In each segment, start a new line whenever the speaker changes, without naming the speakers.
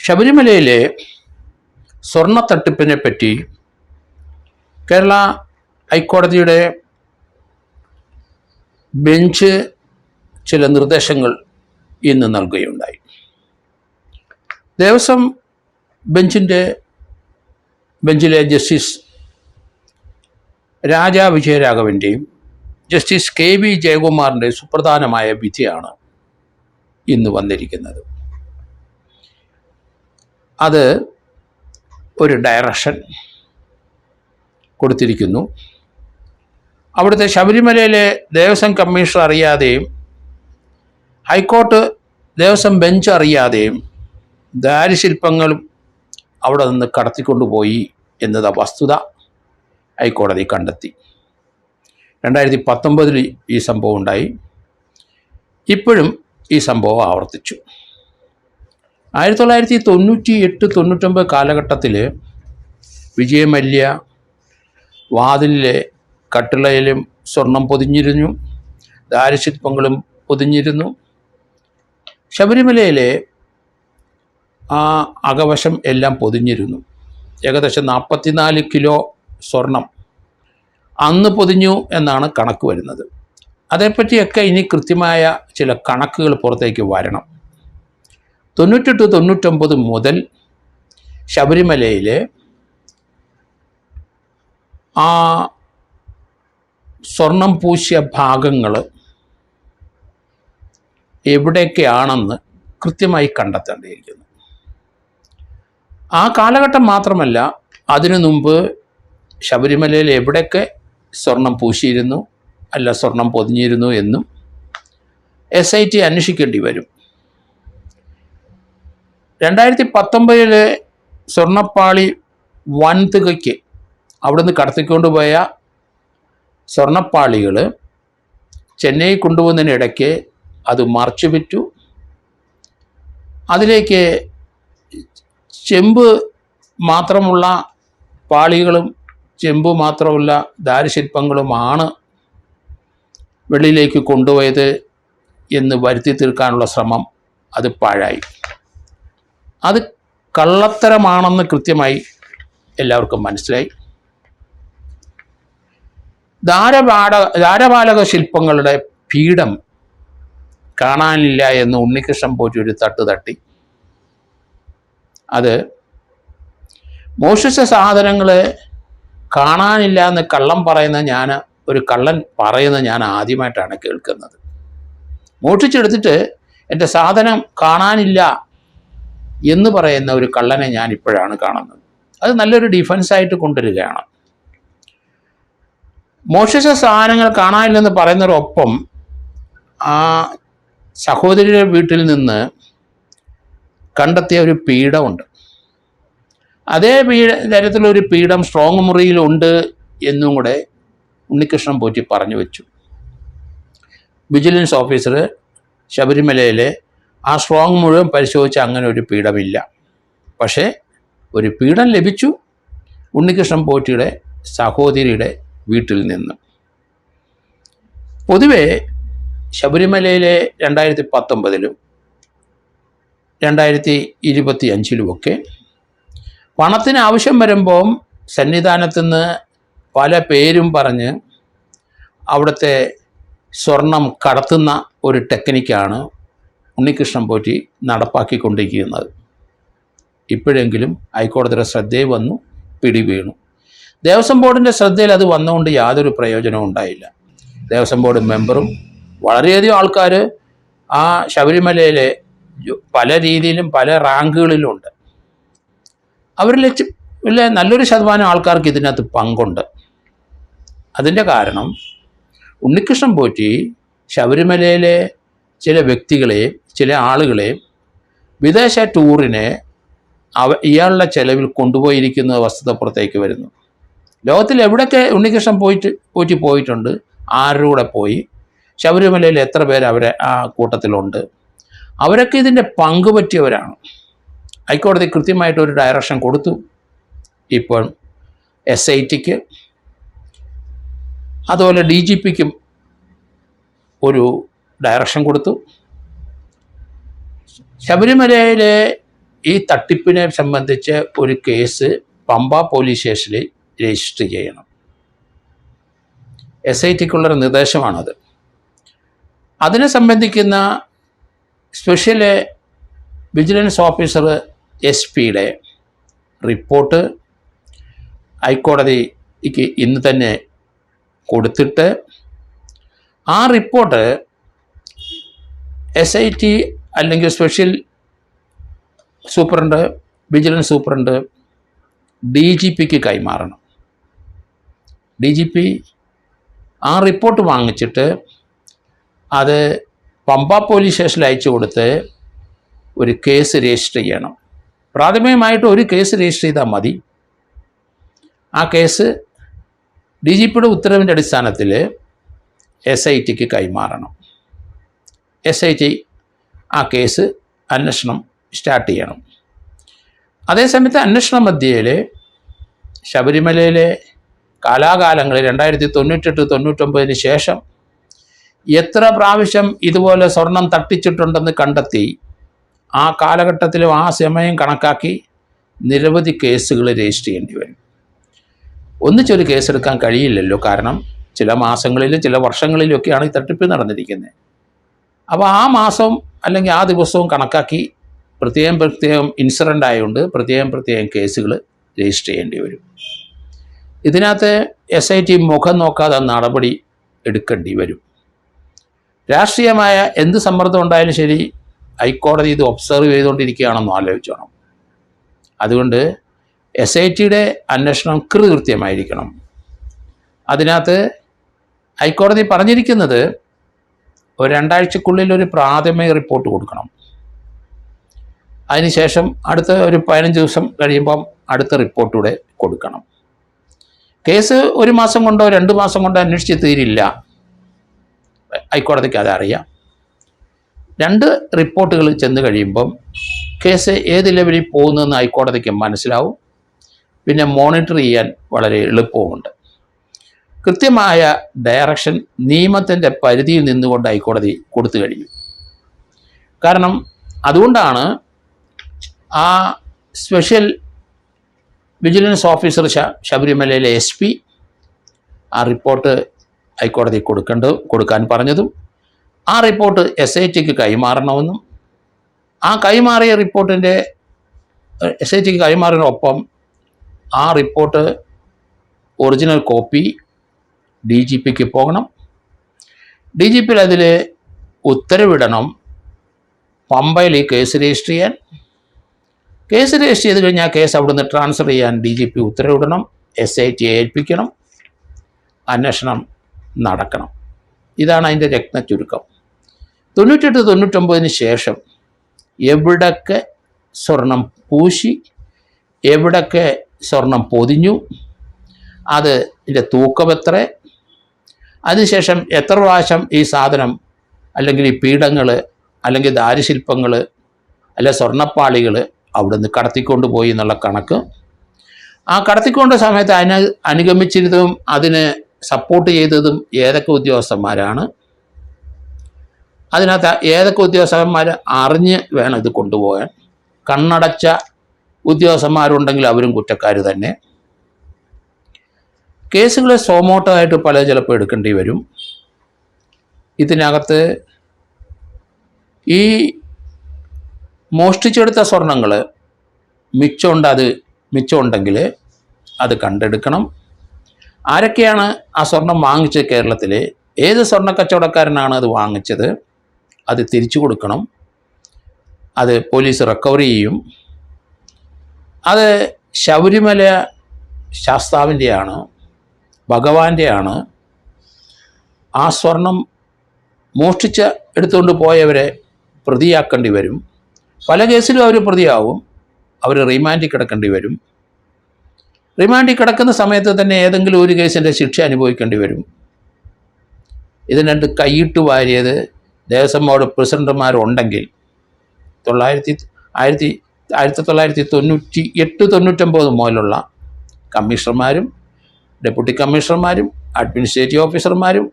ശബരിമലയിലെ സ്വർണ്ണത്തട്ടിപ്പിനെ പറ്റി കേരള ഹൈക്കോടതിയുടെ ബെഞ്ച് ചില നിർദ്ദേശങ്ങൾ ഇന്ന് നൽകുകയുണ്ടായി. ദേവസ്വം ബെഞ്ചിലെ ജസ്റ്റിസ് രാജാ വിജയരാഘവൻ്റെയും ജസ്റ്റിസ് KV ജയകുമാറിൻ്റെ സുപ്രധാനമായ വിധിയാണ് ഇന്ന് വന്നിരിക്കുന്നത്. അത് ഒരു ഡയറക്ഷൻ കൊടുത്തിരിക്കുന്നു. അവിടുത്തെ ശബരിമലയിലെ ദേവസ്വം കമ്മീഷണർ അറിയാതെയും ഹൈക്കോർട്ട് ദേവസ്വം ബെഞ്ച് അറിയാതെയും ദാരുശില്പങ്ങളും അവിടെ നിന്ന് കടത്തിക്കൊണ്ടുപോയി എന്നത് വസ്തുത ഹൈക്കോടതി കണ്ടെത്തി. 2019 ഈ സംഭവം ഉണ്ടായി. ഇപ്പോഴും ഈ സംഭവം ആവർത്തിച്ചു. 1998-99 കാലഘട്ടത്തിൽ വിജയമല്യ വാതിലിലെ കട്ടിളയിലും സ്വർണം പൊതിഞ്ഞിരുന്നു, ദാരുശില്പങ്ങളും പൊതിഞ്ഞിരുന്നു. ശബരിമലയിലെ ആ അകവശം എല്ലാം പൊതിഞ്ഞിരുന്നു. ഏകദേശം 44 കിലോ സ്വർണം അന്ന് പൊതിഞ്ഞു എന്നാണ് കണക്ക് വരുന്നത്. അതേപ്പറ്റിയൊക്കെ ഇനി കൃത്യമായ ചില കണക്കുകൾ പുറത്തേക്ക് വരണം. 98-99 മുതൽ ശബരിമലയിലെ ആ സ്വർണം പൂശിയ ഭാഗങ്ങൾ എവിടെയൊക്കെയാണെന്ന് കൃത്യമായി കണ്ടെത്തേണ്ടിയിരിക്കുന്നു. ആ കാലഘട്ടം മാത്രമല്ല, അതിനു മുമ്പ് ശബരിമലയിൽ എവിടെയൊക്കെ സ്വർണം പൂശിയിരുന്നു, അല്ല സ്വർണം പൊതിഞ്ഞിരുന്നു എന്നും SIT അന്വേഷിക്കേണ്ടി വരും. 2019 സ്വർണ്ണപ്പാളി വൻതുകയ്ക്ക് അവിടുന്ന് കടത്തിക്കൊണ്ടുപോയ സ്വർണ്ണപ്പാളികൾ ചെന്നൈ കൊണ്ടുപോകുന്നതിനിടയ്ക്ക് അത് മറച്ചു വിറ്റു. അതിലേക്ക് ചെമ്പ് മാത്രമുള്ള പാളികളും ചെമ്പ് മാത്രമുള്ള ദാരുശില്പങ്ങളുമാണ് വെളിയിലേക്ക് കൊണ്ടുപോയത് എന്ന് വരുത്തി തീർക്കാനുള്ള ശ്രമം അത് പാഴായി. അത് കള്ളത്തരമാണെന്ന് കൃത്യമായി എല്ലാവർക്കും മനസ്സിലായി. ദ്വാരപാലക ശില്പങ്ങളുടെ പീഠം കാണാനില്ല എന്ന് ഉണ്ണികൃഷ്ണൻ പോറ്റി ഒരു തട്ടി. അത് മോഷ്ടിച്ച സാധനങ്ങൾ കാണാനില്ല എന്ന് കള്ളൻ പറയുന്നത് ഞാൻ ആദ്യമായിട്ടാണ് കേൾക്കുന്നത്. മോഷ്ടിച്ചെടുത്തിട്ട് എൻ്റെ സാധനം കാണാനില്ല എന്ന് പറയുന്ന ഒരു കള്ളനെ ഞാൻ ഇപ്പോഴാണ് കാണുന്നത്. അത് നല്ലൊരു ഡിഫൻസായിട്ട് കൊണ്ടുവരികയാണ്. മോഷ്ടിച്ച സാധനങ്ങൾ കാണാനില്ലെന്ന് പറയുന്നതിനൊപ്പം ആ സഹോദരിയുടെ വീട്ടിൽ നിന്ന് കണ്ടെത്തിയ ഒരു പീഠമുണ്ട്. അതേ തരത്തിലൊരു പീഠം സ്ട്രോങ് മുറിയിലുണ്ട് എന്നും കൂടെ ഉണ്ണികൃഷ്ണൻ പോറ്റി പറഞ്ഞു വെച്ചു. വിജിലൻസ് ഓഫീസർ ശബരിമലയിലെ ആ സ്ട്രോങ് മുഴുവൻ പരിശോധിച്ച് അങ്ങനെ ഒരു പീഠമില്ല. പക്ഷേ ഒരു പീഠം ലഭിച്ചു ഉണ്ണികൃഷ്ണൻ പോറ്റിയുടെ സഹോദരിയുടെ വീട്ടിൽ നിന്ന്. പൊതുവെ ശബരിമലയിലെ 2019-ലും 2025-ലുമൊക്കെ പണത്തിന് ആവശ്യം വരുമ്പോൾ സന്നിധാനത്തു നിന്ന് പല പേരും പറഞ്ഞ് അവിടുത്തെ സ്വർണം കടത്തുന്ന ഒരു ടെക്നിക്കാണ് ഉണ്ണികൃഷ്ണൻ പോറ്റി നടപ്പാക്കിക്കൊണ്ടിരിക്കുന്നത്. ഇപ്പോഴെങ്കിലും ഹൈക്കോടതിയുടെ ശ്രദ്ധയിൽ വന്നു, പിടിവീണു. ദേവസ്വം ബോർഡിൻ്റെ ശ്രദ്ധയിൽ അത് വന്നുകൊണ്ട് യാതൊരു പ്രയോജനവും ഉണ്ടായില്ല. ദേവസ്വം ബോർഡ് മെമ്പറും വളരെയധികം ആൾക്കാർ ആ ശബരിമലയിലെ പല രീതിയിലും പല റാങ്കുകളിലും ഉണ്ട്. അവരിൽ നല്ലൊരു ശതമാനം ആൾക്കാർക്ക് ഇതിനകത്ത് പങ്കുണ്ട്. അതിൻ്റെ കാരണം ഉണ്ണികൃഷ്ണൻ പോറ്റി ശബരിമലയിലെ ചില വ്യക്തികളെയും ചില ആളുകളെയും വിദേശ ടൂറിനെ ഇയാളുടെ ചെലവിൽ കൊണ്ടുപോയിരിക്കുന്ന വസ്തുത പുറത്തേക്ക് വരുന്നു. ലോകത്തിൽ എവിടെയൊക്കെ ഉണ്ണികൃഷ്ണൻ പോറ്റി പോയിട്ടുണ്ട്, ആരുടെ കൂടെ പോയി, ശബരിമലയിൽ എത്ര പേര് അവരെ ആ കൂട്ടത്തിലുണ്ട്, അവരൊക്കെ ഇതിൻ്റെ പങ്ക് പറ്റിയവരാണ്. ഹൈക്കോടതി കൃത്യമായിട്ടൊരു ഡയറക്ഷൻ കൊടുത്തു. ഇപ്പോൾ SITക്ക് അതുപോലെ DGPക്കും ഒരു ഡയറക്ഷൻ കൊടുത്തു. ശബരിമലയിലെ ഈ തട്ടിപ്പിനെ സംബന്ധിച്ച് ഒരു കേസ് പമ്പ പോലീസ് സ്റ്റേഷനിൽ രജിസ്റ്റർ ചെയ്യണം. SITക്കുള്ളൊരു നിർദ്ദേശമാണത്. അതിനെ സംബന്ധിക്കുന്ന സ്പെഷ്യൽ വിജിലൻസ് ഓഫീസർ SP-യുടെ റിപ്പോർട്ട് ഹൈക്കോടതിക്ക് ഇന്ന് തന്നെ കൊടുത്തിട്ട് ആ റിപ്പോർട്ട് SIT അല്ലെങ്കിൽ സ്പെഷ്യൽ സൂപ്രണ്ട്, വിജിലൻസ് സൂപ്രണ്ട് DGPക്ക് കൈമാറണം. DGP ആ റിപ്പോർട്ട് വാങ്ങിച്ചിട്ട് അത് പമ്പ പോലീസ് സ്റ്റേഷനിൽ അയച്ചു കൊടുത്ത് ഒരു കേസ് രജിസ്റ്റർ ചെയ്യണം. പ്രാഥമികമായിട്ട് ഒരു കേസ് രജിസ്റ്റർ ചെയ്താൽ മതി. ആ കേസ് DGPയുടെ ഉത്തരവിൻ്റെ അടിസ്ഥാനത്തിൽ SITക്ക് കൈമാറണം. SIT ആ കേസ് അന്വേഷണം സ്റ്റാർട്ട് ചെയ്യണം. അതേസമയത്ത് അന്വേഷണ മധ്യയിൽ ശബരിമലയിലെ കാലാകാലങ്ങളിൽ 1998-99 ശേഷം എത്ര പ്രാവശ്യം ഇതുപോലെ സ്വർണം തട്ടിച്ചിട്ടുണ്ടെന്ന് കണ്ടെത്തി ആ കാലഘട്ടത്തിലും ആ സമയം കണക്കാക്കി നിരവധി കേസുകൾ രജിസ്റ്റർ ചെയ്യേണ്ടി വരും. ഒന്നിച്ചൊരു കേസെടുക്കാൻ കഴിയില്ലല്ലോ. കാരണം ചില മാസങ്ങളിലും ചില വർഷങ്ങളിലൊക്കെയാണ് ഈ തട്ടിപ്പ് നടന്നിരിക്കുന്നത്. അപ്പോൾ ആ മാസം അല്ലെങ്കിൽ ആ ദിവസവും കണക്കാക്കി പ്രത്യേകം ഇൻസിഡൻ്റ് ആയതുകൊണ്ട് പ്രത്യേകം കേസുകൾ രജിസ്റ്റർ ചെയ്യേണ്ടി വരും. ഇതിനകത്ത് SIT മുഖം നോക്കാതെ നടപടി എടുക്കേണ്ടി വരും. രാഷ്ട്രീയമായ എന്ത് സമ്മർദ്ദം ഉണ്ടായാലും ശരി, ഹൈക്കോടതി ഇത് ഒബ്സർവ് ചെയ്തുകൊണ്ടിരിക്കുകയാണെന്ന് ആലോചിച്ചോണം. അതുകൊണ്ട് SITയുടെ അന്വേഷണം കൃത്യമായിരിക്കണം. അതിനകത്ത് ഹൈക്കോടതി പറഞ്ഞിരിക്കുന്നത് ഒരു 2 ആഴ്ചക്കുള്ളിൽ ഒരു പ്രാഥമിക റിപ്പോർട്ട് കൊടുക്കണം. അതിനുശേഷം അടുത്ത ഒരു 15 ദിവസം കഴിയുമ്പം അടുത്ത റിപ്പോർട്ട് കൂടെ കൊടുക്കണം. കേസ് 1 മാസം കൊണ്ടോ 2 മാസം കൊണ്ടോ അന്വേഷിച്ച് തീരില്ല. ഹൈക്കോടതിക്ക് അതറിയാം. 2 റിപ്പോർട്ടുകൾ ചെന്ന് കഴിയുമ്പം കേസ് ഏത് ലെവലിൽ പോകുന്നതെന്ന് ഹൈക്കോടതിക്ക് മനസ്സിലാവും. പിന്നെ മോണിറ്റർ ചെയ്യാൻ വളരെ എളുപ്പവുമുണ്ട്. കൃത്യമായ ഡയറക്ഷൻ നിയമത്തിൻ്റെ പരിധിയിൽ നിന്നുകൊണ്ട് ഹൈക്കോടതി കൊടുത്തു കഴിഞ്ഞു. കാരണം അതുകൊണ്ടാണ് ആ സ്പെഷ്യൽ വിജിലൻസ് ഓഫീസർ ശബരിമലയിലെ SP ആ റിപ്പോർട്ട് ഹൈക്കോടതി കൊടുക്കാൻ പറഞ്ഞതും ആ റിപ്പോർട്ട് SITക്ക് കൈമാറണമെന്നും ആ കൈമാറിയ റിപ്പോർട്ടിൻ്റെ SITക്ക് കൈമാറിനൊപ്പം ആ റിപ്പോർട്ട് ഒറിജിനൽ കോപ്പി DGPക്ക് പോകണം. DGP അതിൽ ഉത്തരവിടണം പമ്പയിൽ ഈ കേസ് രജിസ്റ്റർ ചെയ്യാൻ. കേസ് രജിസ്റ്റർ ചെയ്ത് കഴിഞ്ഞാൽ കേസ് അവിടുന്ന് ട്രാൻസ്ഫർ ചെയ്യാൻ DGP ഉത്തരവിടണം. SIT ഏൽപ്പിക്കണം. അന്വേഷണം നടക്കണം. ഇതാണ് അതിൻ്റെ രത്ന ചുരുക്കം. 98-99 ശേഷം എവിടൊക്കെ സ്വർണം പൂശി, എവിടൊക്കെ സ്വർണം പൊതിഞ്ഞു, അതിൻ്റെ തൂക്കം എത്ര, അതിനുശേഷം എത്ര പ്രാവശ്യം ഈ സാധനം അല്ലെങ്കിൽ ഈ പീഠങ്ങൾ അല്ലെങ്കിൽ ദാരുശില്പങ്ങൾ അല്ലെ സ്വർണ്ണപ്പാളികൾ അവിടുന്ന് കടത്തിക്കൊണ്ട് പോയി എന്നുള്ള കണക്ക്, ആ കടത്തിക്കൊണ്ട സമയത്ത് അനുഗമിച്ചിരുന്നതും അതിന് സപ്പോർട്ട് ചെയ്തതും ഏതൊക്കെ ഉദ്യോഗസ്ഥന്മാരാണ്, അതിനകത്ത് ഏതൊക്കെ ഉദ്യോഗസ്ഥന്മാർ അറിഞ്ഞ് വേണം ഇത് കൊണ്ടുപോകാൻ. കണ്ണടച്ച ഉദ്യോഗസ്ഥന്മാരുണ്ടെങ്കിൽ അവരും കുറ്റക്കാർ തന്നെ. കേസുകൾ സോമോട്ടോ ആയിട്ട് ചിലപ്പോൾ എടുക്കേണ്ടി വരും. ഇതിനകത്ത് ഈ മോഷ്ടിച്ചെടുത്ത സ്വർണങ്ങൾ മിച്ചമുണ്ടെങ്കിൽ അത് കണ്ടെടുക്കണം. ആരൊക്കെയാണ് ആ സ്വർണം വാങ്ങിച്ചത്, കേരളത്തിൽ ഏത് സ്വർണ്ണ കച്ചവടക്കാരനാണ് അത് വാങ്ങിച്ചത്, അത് തിരിച്ചു കൊടുക്കണം. അത് പോലീസ് റിക്കവറി ചെയ്യും. അത് ശബരിമല ശാസ്താവിൻ്റെയാണ്, ഭഗവാന്റെയാണ്. ആ സ്വർണം എടുത്തുകൊണ്ട് പോയവരെ പ്രതിയാക്കേണ്ടി വരും. പല കേസിലും അവർ പ്രതിയാവും. അവർ റിമാൻഡിൽ കിടക്കേണ്ടി വരും. റിമാൻഡിൽ കിടക്കുന്ന സമയത്ത് തന്നെ ഏതെങ്കിലും ഒരു കേസിൻ്റെ ശിക്ഷ അനുഭവിക്കേണ്ടി വരും. ഇതിനകത്ത് കൈയിട്ട് വാരിയത് ദേവസ്വം ബോർഡ് പ്രസിഡന്റുമാരുണ്ടെങ്കിൽ 1998-99 മുതലുള്ള കമ്മീഷണർമാരും ഡെപ്യൂട്ടി കമ്മീഷണർമാരും അഡ്മിനിസ്ട്രേറ്റീവ് ഓഫീസർമാരും,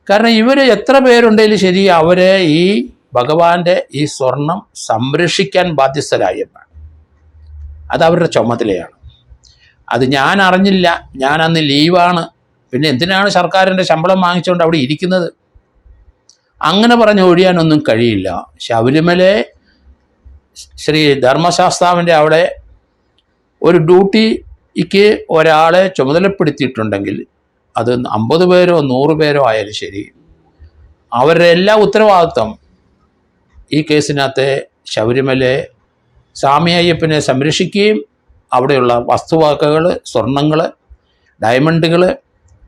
കാരണം ഇവർ എത്ര പേരുണ്ടെങ്കിലും ശരി, അവരെ ഈ ഭഗവാന്റെ ഈ സ്വർണം സംരക്ഷിക്കാൻ ബാധ്യസ്ഥരായെന്നാണ്. അത് അവരുടെ ചുമതലയാണ്. അത് ഞാൻ അറിഞ്ഞില്ല, ഞാൻ അന്ന് ലീവാണ്, പിന്നെ എന്തിനാണ് സർക്കാരിൻ്റെ ശമ്പളം വാങ്ങിച്ചുകൊണ്ട് അവിടെ ഇരിക്കുന്നത്? അങ്ങനെ പറഞ്ഞ് ഒഴിയാനൊന്നും കഴിയില്ല. ശബരിമല ശ്രീ ധർമ്മശാസ്താവിൻ്റെ അവിടെ ഒരു ഡ്യൂട്ടിക്ക് ഒരാളെ ചുമതലപ്പെടുത്തിയിട്ടുണ്ടെങ്കിൽ അത് 50 പേരോ 100 പേരോ ആയാലും ശരി, അവരുടെ എല്ലാ ഉത്തരവാദിത്വം ഈ കേസിനകത്തെ ശബരിമല സ്വാമി അയ്യപ്പനെ സംരക്ഷിക്കുകയും അവിടെയുള്ള വസ്തുവകകൾ, സ്വർണങ്ങൾ, ഡയമണ്ടുകൾ,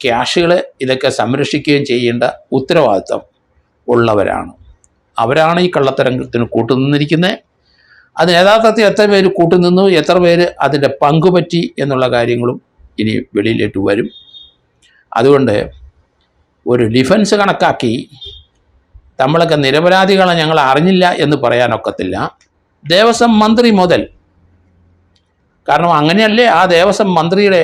ക്യാഷുകൾ ഇതൊക്കെ സംരക്ഷിക്കുകയും ചെയ്യേണ്ട ഉത്തരവാദിത്വം ഉള്ളവരാണ്. അവരാണ് ഈ കള്ളത്തരത്തിന് കൂട്ടുനിന്നിരിക്കുന്നത്. അതിന് യഥാർത്ഥത്തിൽ എത്ര പേര് കൂട്ടുനിന്നു, എത്ര പേര് അതിൻ്റെ പങ്കുപറ്റി എന്നുള്ള കാര്യങ്ങളും ഇനി വെളിയിലേക്ക് വരും. അതുകൊണ്ട് ഒരു ഡിഫൻസ് കണക്കാക്കി നമ്മളൊക്കെ നിരപരാധികളെ ഞങ്ങൾ അറിഞ്ഞില്ല എന്ന് പറയാനൊക്കത്തില്ല. ദേവസ്വം മന്ത്രി മുതൽ, കാരണം അങ്ങനെയല്ലേ ആ ദേവസ്വം മന്ത്രിയുടെ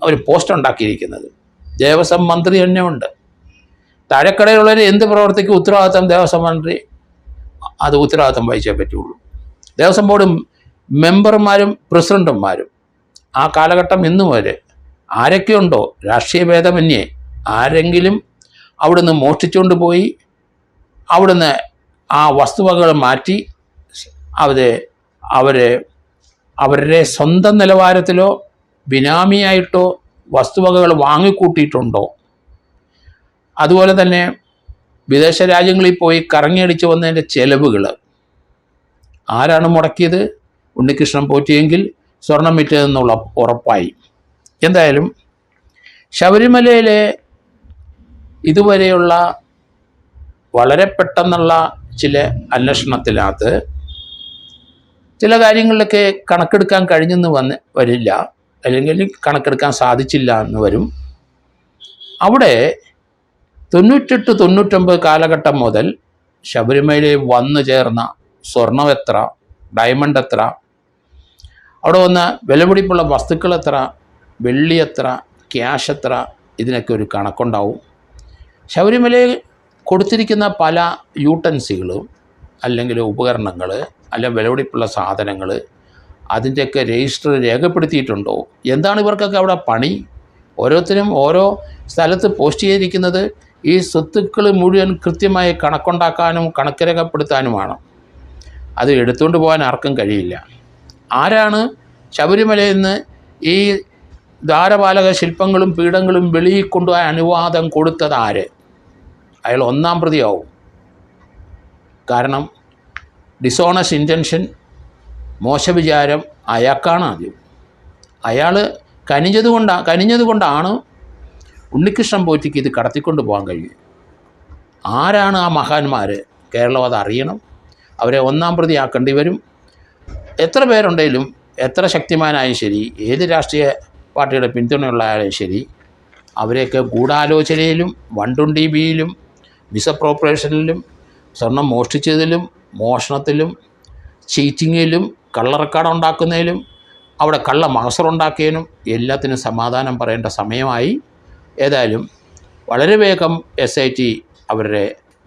ഒരു പോസ്റ്റ് ഉണ്ടാക്കിയിരിക്കുന്നത്. ദേവസ്വം മന്ത്രി തന്നെ ഉണ്ട്. താഴെക്കടയിലുള്ളവർ എന്ത് പ്രവർത്തിക്കും ഉത്തരവാദിത്തം ദേവസ്വം മന്ത്രി അത് ഉത്തരവാദിത്തം വഹിച്ചേ പറ്റുള്ളൂ. ദേവസ്വം ബോർഡും മെമ്പർമാരും പ്രസിഡന്റുമാരും ആ കാലഘട്ടം ഇന്നു വരെ ആരൊക്കെയുണ്ടോ രാഷ്ട്രീയ ഭേദമന്യേ ആരെങ്കിലും അവിടുന്ന് മോഷ്ടിച്ചുകൊണ്ട് പോയി അവിടുന്ന് ആ വസ്തുവകകൾ മാറ്റി അവരുടെ സ്വന്തം നിലവാരത്തിലോ ബിനാമിയായിട്ടോ വസ്തുവകകൾ വാങ്ങിക്കൂട്ടിയിട്ടുണ്ടോ? അതുപോലെ തന്നെ വിദേശ രാജ്യങ്ങളിൽ പോയി കറങ്ങിയടിച്ച് വന്നതിൻ്റെ ചെലവുകൾ ആരാണ് മുടക്കിയത്? ഉണ്ണികൃഷ്ണൻ പോറ്റിയെങ്കിൽ സ്വർണം വിറ്റതെന്നുള്ള ഉറപ്പായി. എന്തായാലും ശബരിമലയിലെ ഇതുവരെയുള്ള വളരെ പെട്ടെന്നുള്ള ചില അന്വേഷണത്തിനകത്ത് ചില കാര്യങ്ങളിലൊക്കെ കണക്കെടുക്കാൻ കഴിഞ്ഞെന്ന് വരില്ല, അല്ലെങ്കിൽ കണക്കെടുക്കാൻ സാധിച്ചില്ല എന്ന് വരും. അവിടെ 98-99 കാലഘട്ടം മുതൽ ശബരിമലയിൽ വന്നു ചേർന്ന സ്വർണം എത്ര, ഡയമണ്ട് എത്ര, അവിടെ വന്ന വിലപിടിപ്പുള്ള വസ്തുക്കൾ എത്ര, വെള്ളി എത്ര, ക്യാഷ് എത്ര, ഇതിനൊക്കെ ഒരു കണക്കുണ്ടാവും. ശബരിമലയിൽ കൊടുത്തിരിക്കുന്ന പല യൂട്ടൻസികളും അല്ലെങ്കിൽ ഉപകരണങ്ങൾ അല്ലെങ്കിൽ വിലപിടിപ്പുള്ള സാധനങ്ങൾ അതിൻ്റെയൊക്കെ രജിസ്റ്റർ രേഖപ്പെടുത്തിയിട്ടുണ്ടോ? എന്താണ് ഇവർക്കൊക്കെ അവിടെ പണി? ഓരോരുത്തരും ഓരോ സ്ഥലത്ത് പോസ്റ്റ് ചെയ്തിരിക്കുന്നത് ഈ സ്വത്തുക്കൾ മുഴുവൻ കൃത്യമായി കണക്കുണ്ടാക്കാനും കണക്ക് രേഖപ്പെടുത്താനുമാണ്. അത് എടുത്തുകൊണ്ട് പോകാൻ ആർക്കും കഴിയില്ല. ആരാണ് ശബരിമലയിൽ നിന്ന് ഈ ദ്വാരപാലക ശില്പങ്ങളും പീഠങ്ങളും വെളിയിൽ കൊണ്ടുപോയ അനുവാദം കൊടുത്തത് ആര്? അയാൾ ഒന്നാം പ്രതിയാവും. കാരണം ഡിസോണസ്റ്റ് ഇൻറ്റൻഷൻ, മോശവിചാരം അയാൾക്കാണ് ആദ്യം. അയാൾ കനിഞ്ഞതുകൊണ്ടാണ് ഉണ്ണികൃഷ്ണൻ പോറ്റിക്ക് ഇത് കടത്തിക്കൊണ്ട് പോകാൻ കഴിയും. ആരാണ് ആ മഹാന്മാർ? കേരളം അത് അറിയണം. അവരെ ഒന്നാം പ്രതിയാക്കേണ്ടി വരും. എത്ര പേരുണ്ടെങ്കിലും, എത്ര ശക്തിമാനായും ശരി, ഏത് രാഷ്ട്രീയ പാർട്ടിയുടെ പിന്തുണയുള്ള ആയാലും ശരി, അവരെയൊക്കെ ഗൂഢാലോചനയിലും 120-യിലും മിസ്അപ്രോപ്രിയേഷനിലും സ്വർണം മോഷ്ടിച്ചതിലും മോഷണത്തിലും ചീറ്റിങ്ങിലും കള്ള റെക്കോർഡ് ഉണ്ടാക്കുന്നതിലും അവിടെ കള്ള മഹസറുണ്ടാക്കിയതിനും എല്ലാത്തിനും സമാധാനം പറയേണ്ട സമയമായി. ഏതായാലും വളരെ വേഗം SIT അവരുടെ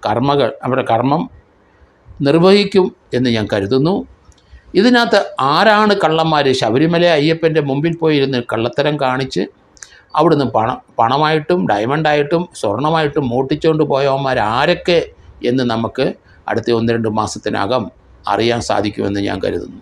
കർമ്മം നിർവഹിക്കും എന്ന് ഞാൻ കരുതുന്നു. ഇതിനകത്ത് ആരാണ് കള്ളന്മാർ? ശബരിമല അയ്യപ്പൻ്റെ മുമ്പിൽ പോയിരുന്ന് കള്ളത്തരം കാണിച്ച് അവിടുന്ന് പണമായിട്ടും ഡയമണ്ടായിട്ടും സ്വർണമായിട്ടും മോട്ടിച്ചുകൊണ്ട് പോയവന്മാർ ആരൊക്കെ എന്ന് നമുക്ക് അടുത്ത 1-2 മാസത്തിനകം അറിയാൻ സാധിക്കുമെന്ന് ഞാൻ കരുതുന്നു.